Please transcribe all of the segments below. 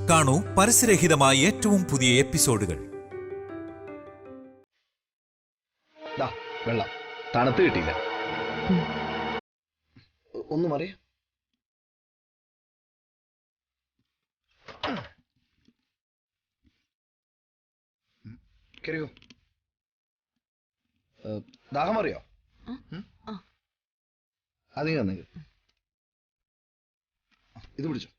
കാണൂ പരസ്യരഹിതമായ ഏറ്റവും പുതിയ എപ്പിസോഡുകൾ. വെള്ളം തണുത്ത് കിട്ടിയില്ല. ഒന്നും അറിയ കരയോ ദാഹം അറിയോ? അധികം തന്നെങ്കിൽ ഇത് പിടിച്ചോ.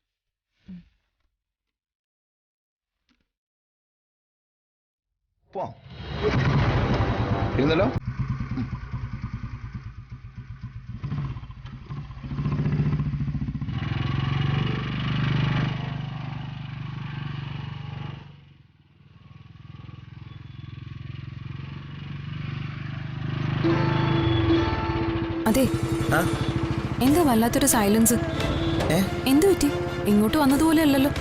പോവാം. ഇരുന്നല്ലോ. അതെ, എന്താ വല്ലാത്തൊരു സൈലൻസ്? എന്തു പറ്റി? ഇങ്ങോട്ട് വന്നതുപോലെ അല്ലല്ലോ.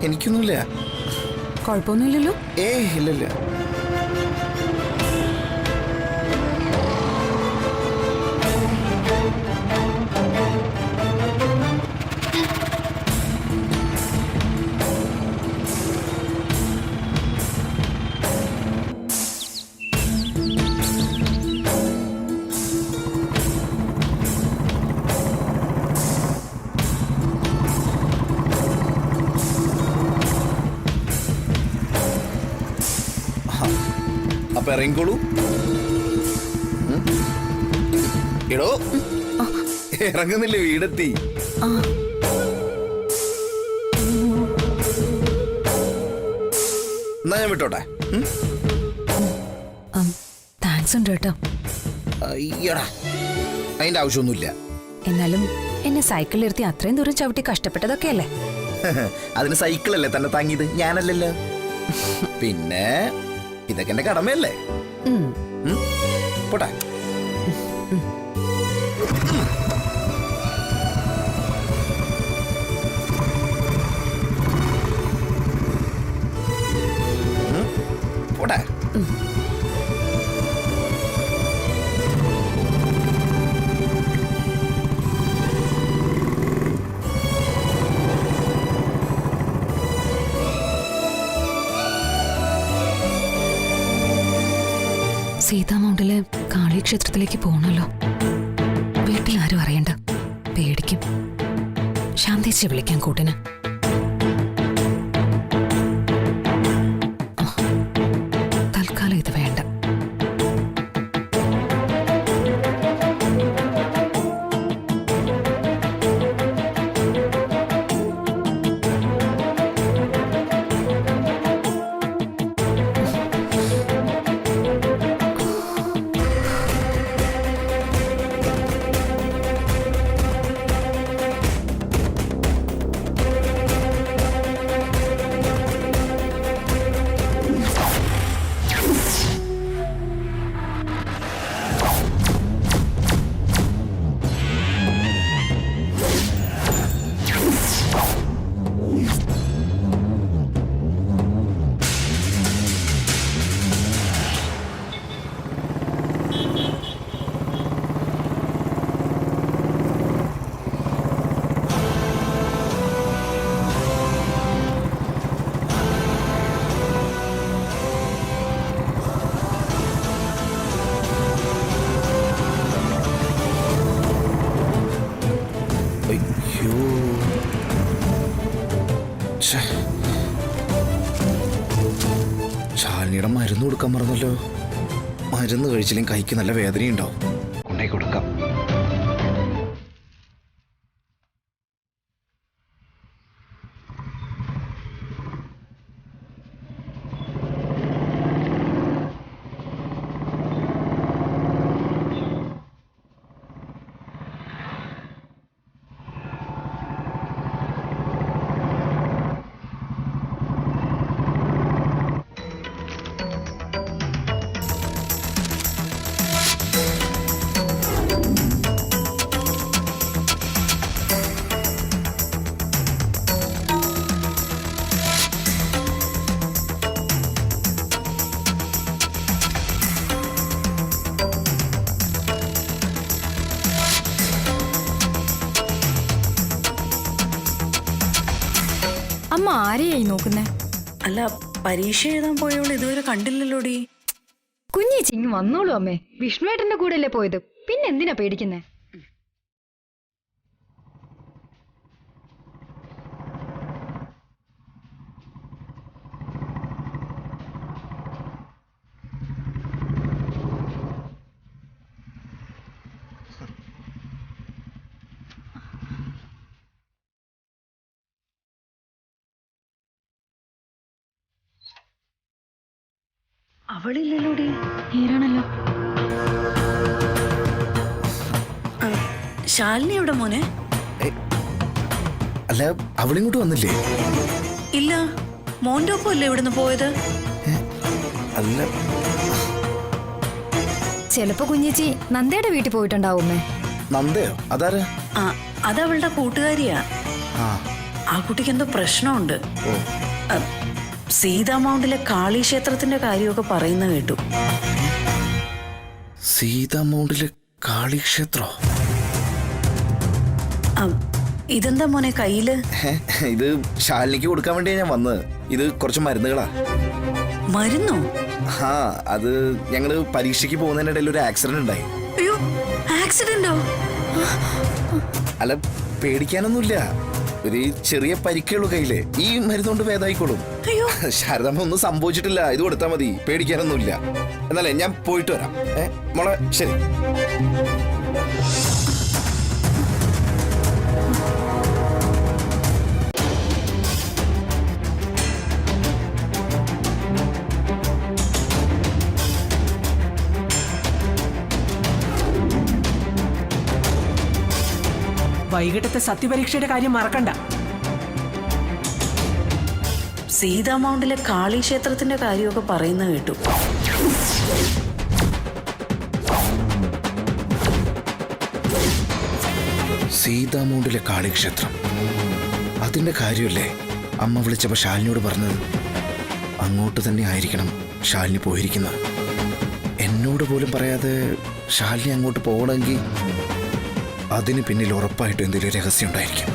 എനിക്കൊന്നുമില്ല. കുഴപ്പമൊന്നുമില്ലല്ലോ? ഇല്ലില്ല. അപ്പൊ ഇറങ്ങിക്കോളൂ. എടോ, ഇറങ്ങുന്നില്ലേ? വീടെത്തി. എന്നാ ഞാൻ വിട്ടോട്ടെ. താങ്ക്സ് ഉണ്ട് കേട്ടോ. അയ്യടാ, അതിന്റെ ആവശ്യമൊന്നുമില്ല. എന്നാലും എന്നെ സൈക്കിളിൽ ഇരുത്തി അത്രയും ദൂരം ചവിട്ടി കഷ്ടപ്പെട്ടതൊക്കെ അല്ലേ? അതിന് സൈക്കിളല്ലേ തന്നെ താങ്ങിയത്, ഞാനല്ലല്ലോ. പിന്നെ ഇതൊക്കെ എന്റെ കടമയല്ലേ. പോട്ടെ. പോട്ടെ. സീതാമൗണ്ടിലെ കാളിക്ഷേത്രത്തിലേക്ക് പോകണല്ലോ. വീട്ടിൽ ആരും അറിയണ്ട, പേടിക്കും. ശാന്തേച്ചി വിളിക്കാൻ കൂട്ടിന്. തൽക്കാലം ഇത് വേണ്ട. ശാലിനിയുടെ മരുന്ന് കൊടുക്കാൻ മറന്നല്ലോ. മരുന്ന് കഴിച്ചില്ലെങ്കിൽ കൈക്ക് നല്ല വേദനയുണ്ടാവും. കൊണ്ടേ കൊടുക്കാം. അമ്മ ആരെയായി നോക്കുന്നേ? അല്ല, പരീക്ഷ എഴുതാൻ പോയവൾ ഇതുവരെ കണ്ടില്ലല്ലോടി. കുഞ്ഞേച്ചി ഇങ്ങ് വന്നോളൂ അമ്മേ. വിഷ്ണുവേട്ടന്റെ കൂടെ അല്ലേ പോയത്, പിന്നെ എന്തിനാ പേടിക്കുന്നേ? അവളില്ലല്ലോടി. നേരാണല്ലോ. ശാലിനി എവിടെ മോനെ? അല്ല, അവളിങ്ങോട്ട് വന്നില്ലേ? ഇല്ല, മോന്റെ ഒപ്പം അല്ലേ ഇവിടുന്ന് പോയത്? അല്ല, ചിലപ്പോ കുഞ്ഞേച്ചി നന്ദയുടെ വീട്ടിൽ പോയിട്ടുണ്ടാവുമേ. നന്ദയോ? അതാരാ? ആ, അതവളുടെ കൂട്ടുകാരിയാ. ആ, ആ കുട്ടിക്ക് എന്തോ പ്രശ്നമുണ്ട്. ഓ, സീതാ മൗണ്ടിലെ കാളി ക്ഷേത്രത്തിന്റെ കാര്യമൊക്കെ പറയുന്ന കേട്ടു. സീതാ മൗണ്ടിലെ കാളിക്ഷേത്രോ? ഇതെന്താ മോനെ കയ്യില്? ഇത് ശാലിനിക്ക് കൊടുക്കാൻ വേണ്ടിയാ ഞാൻ വന്നത്. ഇത് കുറച്ച് മരുന്നുകളാ. മരുന്നോ? ആ, അത് ഞങ്ങള് പരീക്ഷയ്ക്ക് പോകുന്നതിനിടയിൽ ഒരു ആക്സിഡന്റ് ഉണ്ടായി. അയ്യോ, ആക്സിഡന്റോ? അല്ല, പേടിക്കാനൊന്നുമില്ല. ഒരു ചെറിയ പരിക്കുള്ളൂ കയ്യില്. ഈ മരുന്നുകൊണ്ട് ഭേദമായിക്കോളും. അയ്യോ, ശാരദാമ്മ ഒന്നും സംഭവിച്ചിട്ടില്ല. ഇത് കൊടുത്താൽ മതി, പേടിക്കാനൊന്നുമില്ല. എന്നാലേ ഞാൻ പോയിട്ട് വരാം. മോളെ, ശരി. വൈകിട്ടത്തെ സത്യപരീക്ഷയുടെ കാര്യം മറക്കണ്ട. സീതാ മൗണ്ടിലെ കാളി ക്ഷേത്രത്തിന്റെ കാര്യമൊക്കെ പറയുന്ന കേട്ടു. സീതാ മൗണ്ടിലെ കാളിക്ഷേത്രം, അതിന്റെ കാര്യമല്ലേ അമ്മ വിളിച്ചപ്പോ ശാലിനിയോട് പറഞ്ഞത്? അങ്ങോട്ട് തന്നെ ആയിരിക്കണം ശാലിനി പോയിരിക്കുന്നത്. എന്നോട് പോലും പറയാതെ ശാലിനി അങ്ങോട്ട് പോകണമെങ്കിൽ അതിന് പിന്നിൽ ഉറപ്പായിട്ടും എന്തെങ്കിലും രഹസ്യം ഉണ്ടായിരിക്കും.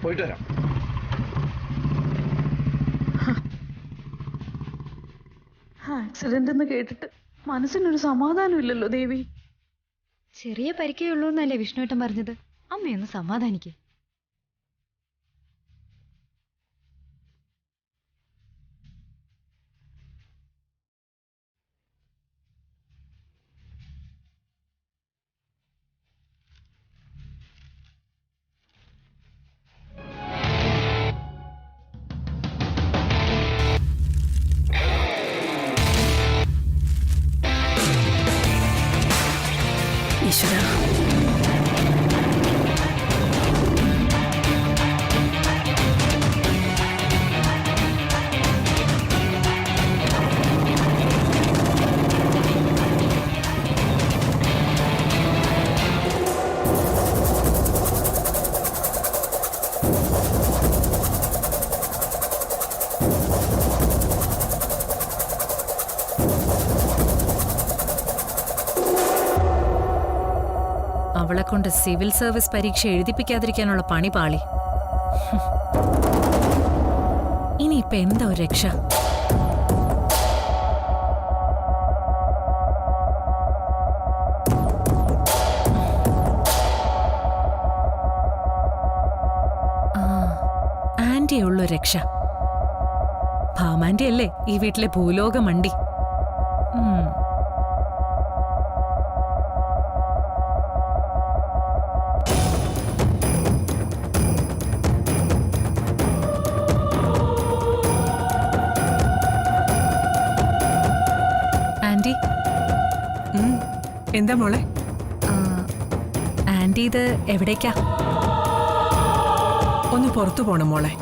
പോയിട്ട് വരാം. ആക്സിഡന്റ് എന്ന് കേട്ടിട്ട് മനസ്സിനൊരു സമാധാനം ഇല്ലല്ലോ ദേവി. ചെറിയ പരിക്കേ ഉള്ളൂ എന്നല്ലേ വിഷ്ണുവേട്ടൻ പറഞ്ഞത്? അമ്മയൊന്ന് സമാധാനിക്കേ. ഈശ്വരാ, അവളെ കൊണ്ട് സിവിൽ സർവീസ് പരീക്ഷ എഴുതിപ്പിക്കാതിരിക്കാനുള്ള പണി പാളി. ഇനിയിപ്പൊ എന്താ ഒരു രക്ഷ? ആന്റിയേ ഉള്ളൂ രക്ഷ. ഭാമാന്റി അല്ലേ ഈ വീട്ടിലെ ഭൂലോക മണ്ടി. ആന്റി, എന്താ മോളെ? ആന്റി ഇത് എവിടേക്കാ? ഒന്ന് പുറത്തു പോണം മോളെ.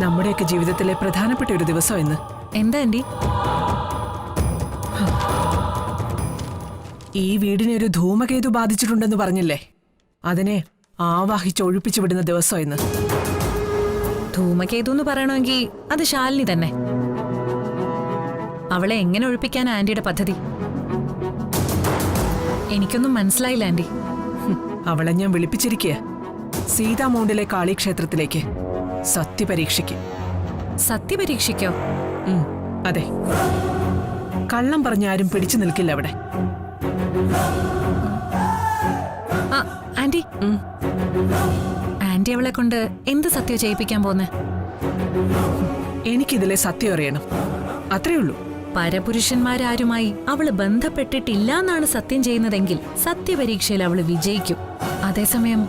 നമ്മുടെയൊക്കെ ജീവിതത്തിലെ പ്രധാനപ്പെട്ട ഒരു ദിവസം ഇന്ന്. എന്താ ആന്റി? ഈ വീടിനെ ഒരു ധൂമകേതു ബാധിച്ചിട്ടുണ്ടെന്ന് പറഞ്ഞില്ലേ, അതിനെ ആവാഹിച്ചൊഴിപ്പിച്ചു വിടുന്ന ദിവസം ഇന്ന്. ധൂമകേതു എന്ന് പറയണമെങ്കിൽ അത് ശാലിനി തന്നെ. അവളെ എങ്ങനെ ഒഴിപ്പിക്കാൻ ആന്റിയുടെ പദ്ധതി? എനിക്കൊന്നും മനസ്സിലായില്ല ആന്റി. അവളെ ഞാൻ വിളിപ്പിച്ചിരിക്കുക സീതാമൗണ്ടിലെ കാളിക്ഷേത്രത്തിലേക്ക് സത്യപരീക്ഷയ്ക്ക്. സത്യപരീക്ഷിക്കോ? അതെ, കള്ളം പറഞ്ഞ ആരും പിടിച്ചു നിൽക്കില്ല അവിടെ. ആ ആന്റി, ആന്റി അവളെ കൊണ്ട് എന്ത് സത്യം ചെയ്യിപ്പിക്കാൻ പോന്നെ? എനിക്കിതിലെ സത്യം അറിയണം, അത്രേ ഉള്ളൂ. പരപുരുഷന്മാരാരുമായി അവള് ബന്ധപ്പെട്ടിട്ടില്ല എന്നാണ് സത്യം ചെയ്യുന്നതെങ്കിൽ സത്യപരീക്ഷയിൽ അവള് വിജയിക്കും. അതേസമയം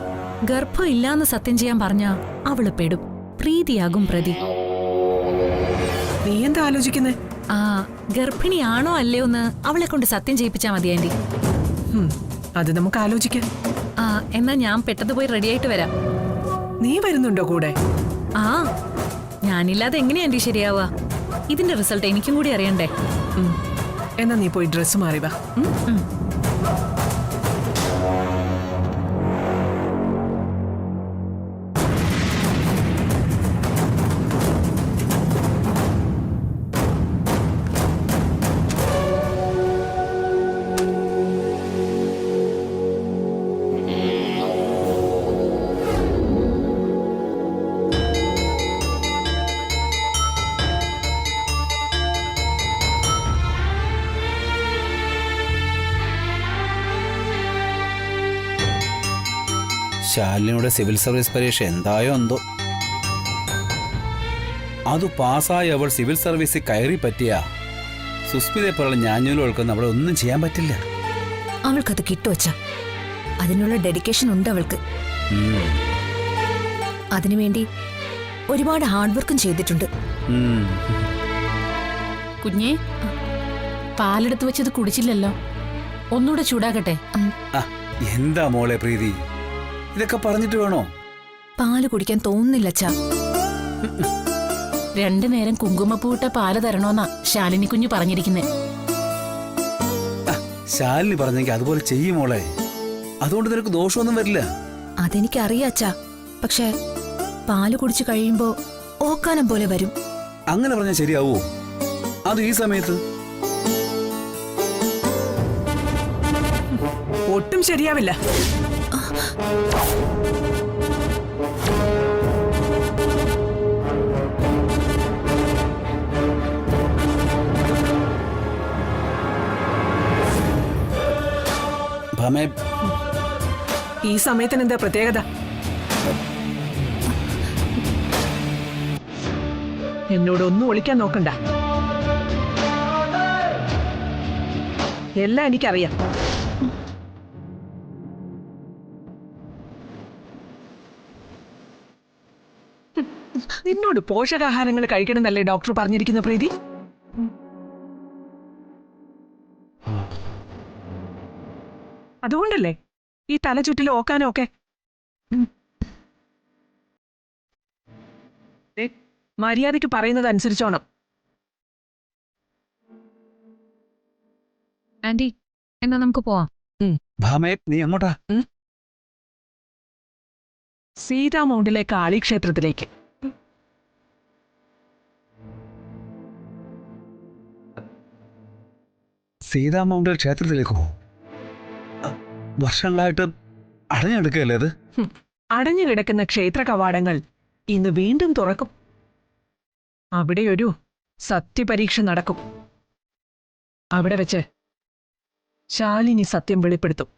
ഗർഭം ഇല്ലാന്ന് സത്യം ചെയ്യാൻ പറഞ്ഞ അവള് പെടും, പ്രീതിയാകും പ്രതി. നീ എന്താ ആലോചിക്കുന്നേ? ആ, ഗർഭിണിയാണോ അല്ലയോ എന്ന് അവളെ കൊണ്ട് സത്യം ചെയ്യിപ്പിച്ചാ മതി ആന്റി. അത് നമുക്ക് ആലോചിക്കാം. ആ, എന്നാ ഞാൻ പെട്ടെന്ന് പോയി റെഡിയായിട്ട് വരാം. നീ വരുന്നുണ്ടോ കൂടെ? ആ, ഞാനില്ലാതെ എങ്ങനെയാ ആന്റി ശരിയാവുക? ഇതിന്റെ റിസൾട്ട് എനിക്കും കൂടി അറിയണ്ടേ? എന്നാ നീ പോയി ഡ്രസ്സ് മാറി വാ. ശാലിനിയുടെ സിവിൽ സർവീസ് പരീക്ഷ എന്തായോ എന്തോ. അത് പാസ്സായി അവൾ സിവിൽ സർവീസിൽ കയറി പറ്റിയ സുസ്മിതയെ പോലുള്ള ഞാഞ്ഞൂലുകൾക്കൊന്നും അവളെ ഒന്നും ചെയ്യാൻ പറ്റില്ല. അവൾക്കത് കിട്ടുവച്ച, അതിനുള്ള ഡെഡിക്കേഷൻ ഉണ്ട് അവൾക്ക്. അതിനുവേണ്ടി ഒരുപാട് ഹാർഡ് വർക്കും ചെയ്തിട്ടുണ്ട്. കുഞ്ഞേ, പാലെടുത്ത് വെച്ചത് കുടിച്ചില്ലല്ലോ, ഒന്നുകൂടെ ചൂടാകട്ടെ? എന്താ മോളെ പ്രീതി, ഇതൊക്കെ പറഞ്ഞിട്ട് വേണോ? പാല് കുടിക്കാൻ തോന്നുന്നില്ല അച്ഛാ. 2 നേരം കുങ്കുമപ്പൂട്ട പാല് തരണോന്നാ ശാലിനി കുഞ്ഞു പറഞ്ഞിരിക്കുന്നേ. ശാലിനി പറഞ്ഞെങ്കിൽ അതുപോലെ ചെയ്യും മോളെ, അതുകൊണ്ട് നിനക്ക് ദോഷമൊന്നും വരില്ല. അതെനിക്കറിയാം അച്ഛാ, പക്ഷെ പാല് കുടിച്ചു കഴിയുമ്പോ ഓക്കാനം പോലെ വരും. അങ്ങനെ പറഞ്ഞാൽ ശരിയാവോ? അത് ഈ സമയത്ത് ഒട്ടും ശരിയാവില്ല. ഈ സമയത്തിന് എന്താ പ്രത്യേകത? എന്നോട് ഒന്നും ഒളിക്കാൻ നോക്കണ്ട, എല്ലാം എനിക്കറിയാം. നിന്നോട് പോഷകാഹാരങ്ങൾ കഴിക്കണമെന്നല്ലേ ഡോക്ടർ പറഞ്ഞിരിക്കുന്ന പ്രീതി? അതുകൊണ്ടല്ലേ ഈ തലചുറ്റിലും ഓക്കാനോ ഒക്കെ? മര്യാദയ്ക്ക് പറയുന്നത് അനുസരിച്ചോണം. ആന്റി, എന്നാ നമുക്ക് പോവാം. നീ എങ്ങോട്ടാ? സീതാമൗണ്ടിലെ കാളിക്ഷേത്രത്തിലേക്ക്. സീതാമൗണ്ടിൽ ക്ഷേത്രത്തിലേക്കോ? വർഷങ്ങളായിട്ട് അടഞ്ഞെടുക്കല്ലേ അത്? അടഞ്ഞു കിടക്കുന്ന ക്ഷേത്ര കവാടങ്ങൾ ഇന്ന് വീണ്ടും തുറക്കും. അവിടെ ഒരു സത്യപരീക്ഷ നടക്കും. അവിടെ വെച്ച് ശാലിനി സത്യം വെളിപ്പെടുത്തും.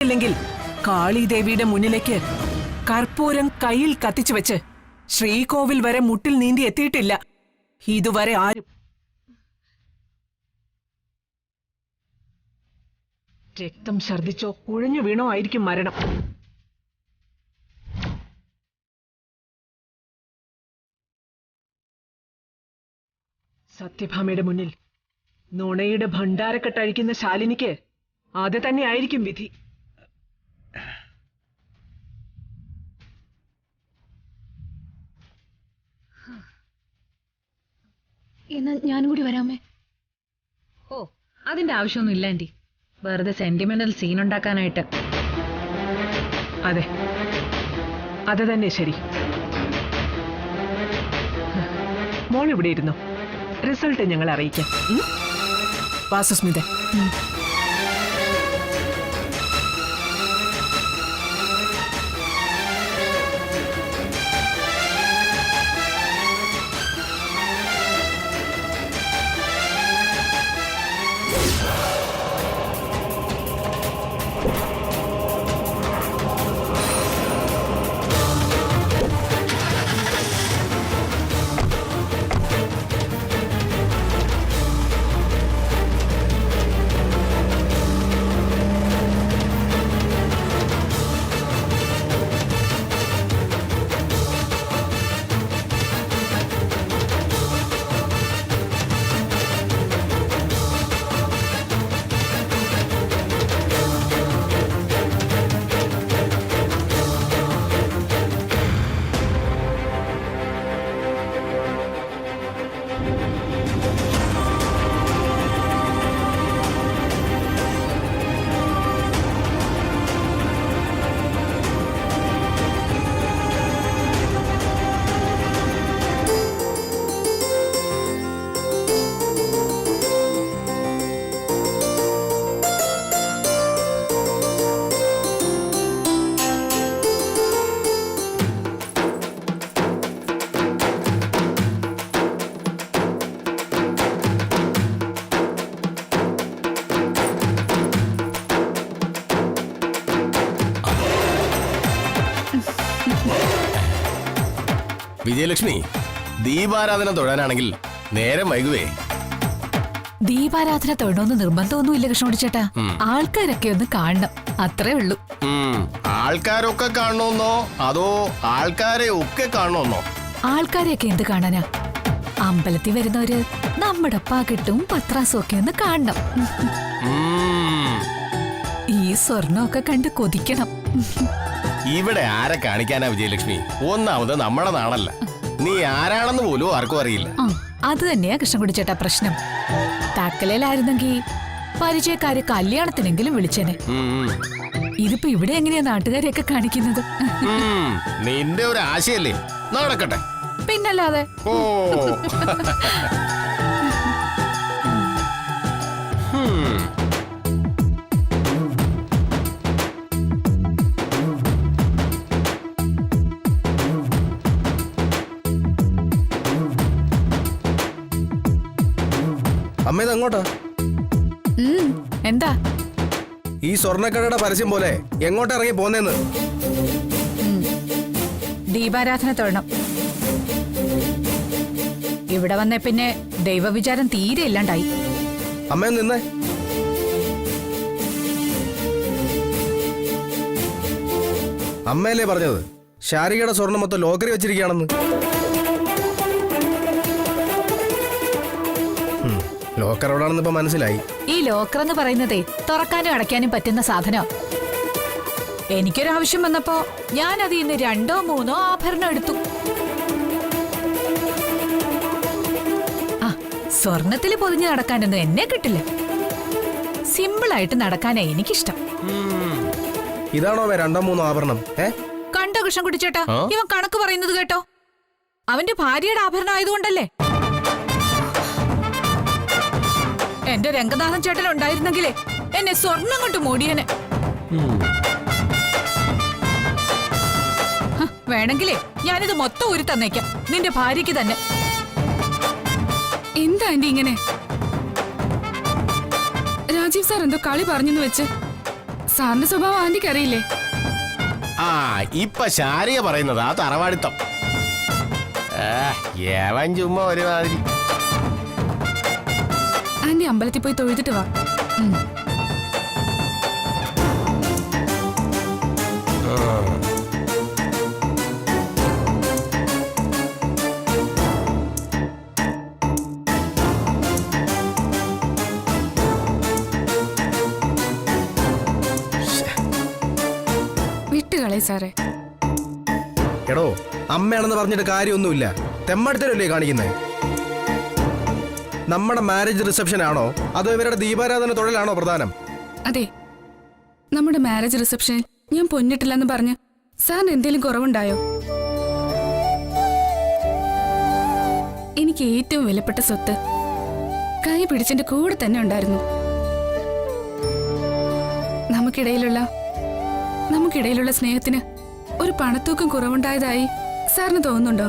ില്ലെങ്കിൽ കാളിദേവിയുടെ മുന്നിലേക്ക് കർപ്പൂരം കയ്യിൽ കത്തിച്ചു വെച്ച് ശ്രീകോവിൽ വരെ മുട്ടിൽ നീന്തി എത്തിയിട്ടില്ല ഇതുവരെ ആരും. രക്തം ഛർദിച്ചോ കുഴഞ്ഞു വീണോ ആയിരിക്കും മരണം. സത്യഭാമയുടെ മുന്നിൽ നുണയുടെ ഭണ്ഡാരക്കെട്ടഴിക്കുന്ന ശാലിനിക്ക് അത് തന്നെ ആയിരിക്കും വിധി. എന്നാ ഞാനും കൂടി വരാമേ. ഓ, അതിന്റെ ആവശ്യമൊന്നും ഇല്ല ആന്റി. വെറുതെ സെന്റിമെന്റൽ സീൻ ഉണ്ടാക്കാനായിട്ട്. അതെ, അത് തന്നെ ശരി. മോൾ ഇവിടെ ഇരുന്നു, റിസൾട്ട് ഞങ്ങൾ അറിയിക്കാം. വാസുസ്മിത, വിജയലക്ഷ്മി, ദീപാരാധന തൊഴാനാണെങ്കിൽ നേരം വൈകുവേ. ദീപാരാധന തൊഴണമെന്ന് നിർബന്ധമൊന്നുമില്ല കൃഷ്ണോടി ചേട്ടാ. ആൾക്കാരൊക്കെ ഒന്ന് കാണണം, അത്രേ ഉള്ളൂ. ആൾക്കാരൊക്കെ കാണണമെന്നോ അതോ ആൾക്കാരെ ഒക്കെ കാണണമെന്നോ? ആൾക്കാരെയൊക്കെ എന്ത് കാണാനാ? അമ്പലത്തിൽ വരുന്നവര് നമ്മുടെ പാകിട്ടും പത്രാസും ഒക്കെ ഒന്ന് കാണണം. ഈ സ്വർണ്ണമൊക്കെ കണ്ട് കൊതിക്കണം. ഇവിടെ ആരെ കാണിക്കാനാ വിജയലക്ഷ്മി? ഒന്നാമത് നമ്മുടെ നാടല്ല, നീ ആരാണെന്ന് പോലും ആർക്കും അറിയില്ല. അത് തന്നെയാ കൃഷ്ണൻകുടി ചേട്ടാ പ്രശ്നം. താക്കലയിലായിരുന്നെങ്കിൽ പരിചയക്കാര് കല്യാണത്തിനെങ്കിലും വിളിച്ചേനെ. ഇതിപ്പോ ഇവിടെ എങ്ങനെയാ നാട്ടുകാരെയൊക്കെ കാണിക്കുന്നത്? നിന്റെ ഒരു ആശയല്ലേ, നടക്കട്ടെ. പിന്നല്ലാതെ. ഓ അമ്മ ഇതെങ്ങോട്ടാ? എന്താ ഈ സ്വർണ്ണക്കടയുടെ പരസ്യം പോലെ എങ്ങോട്ട് ഇറങ്ങി പോന്നേന്ന്? ദീപാരാധന തൊഴണം. ഇവിടെ വന്നേ പിന്നെ ദൈവവിചാരം തീരെ ഇല്ലാണ്ടായി. അമ്മ നിന്നേ. അമ്മയല്ലേ പറഞ്ഞത് ശാരികയുടെ സ്വർണം മൊത്തം ലോക്കറി വെച്ചിരിക്കുകയാണെന്ന്? ലോക്കർ എവിടാണെന്ന് ഇപ്പൊ മനസ്സിലായി. ഈ ലോക്കർ എന്ന് പറയുന്നതേ തുറക്കാനും അടയ്ക്കാനും പറ്റുന്ന സാധനം. എനിക്കൊരാവശ്യം വന്നപ്പോ ഞാൻ അതിൽ നിന്ന് 2 or 3 ആഭരണം എടുത്തു. ആ, സ്വർണത്തിൽ പൊതിഞ്ഞ് നടക്കാനൊന്നും എന്നെ കിട്ടില്ല. സിമ്പിളായിട്ട് നടക്കാനാ എനിക്കിഷ്ടം. ഇതാണോ 2 or 3 ആഭരണം? കണ്ടോ കൃഷ്ണൻകുട്ടി ചേട്ടാ, ഇവൻ കണക്ക് പറയുന്നത് കേട്ടോ. അവന്റെ ഭാര്യയുടെ ആഭരണം ആയതുകൊണ്ടല്ലേ. എന്റെ രംഗനാഥൻ ചേട്ടൻ ഉണ്ടായിരുന്നെങ്കിലേ എന്നെ സ്വർണം കൊണ്ട് മൂടിയനെ. വേണമെങ്കിലേ ഞാനിത് മൊത്തം ഊരി തന്നേക്കാം നിന്റെ ഭാര്യയ്ക്ക് തന്നെ. എന്താ ആന്റി ഇങ്ങനെ? രാജീവ് സാർ എന്തോ കളി പറഞ്ഞെന്ന് വെച്ച് സാറിന്റെ സ്വഭാവം ആന്റിക്ക് അറിയില്ലേ? ആ, ഇപ്പൊ ശാരിക പറയുന്നത് ആ തറവാടിത്തം. ഏവൻ ചുമ്മാ ഒരുമാതിരി. ആന്റി അമ്പലത്തിൽ പോയി തൊഴുതിട്ട് വാ. സാറേ. എടോ, അമ്മയാണെന്ന് പറഞ്ഞിട്ട് കാര്യമൊന്നുമില്ല. തെമ്മടുത്തരല്ലേ കാണിക്കുന്നേ? നമ്മുടെ മാരേജ് റിസപ്ഷൻ ആണോ അതോ ഇവരുടെ ദീപാരാധന തൊഴിലാണോ പ്രധാനം? അതെ, നമ്മുടെ മാരേജ് റിസപ്ഷനിൽ ഞാൻ പൊന്നിട്ടില്ലെന്ന് പറഞ്ഞ് സാറിന് എന്തെങ്കിലും കുറവുണ്ടായോ? എനിക്ക് ഏറ്റവും വിലപ്പെട്ട സ്വത്ത് കൈ പിടിച്ചെന്റെ കൂടെ തന്നെ ഉണ്ടായിരുന്നു. നമുക്കിടയിലുള്ള സ്നേഹത്തിന് ഒരു പണത്തൂക്കം കുറവുണ്ടായതായി സാറിന് തോന്നുന്നുണ്ടോ?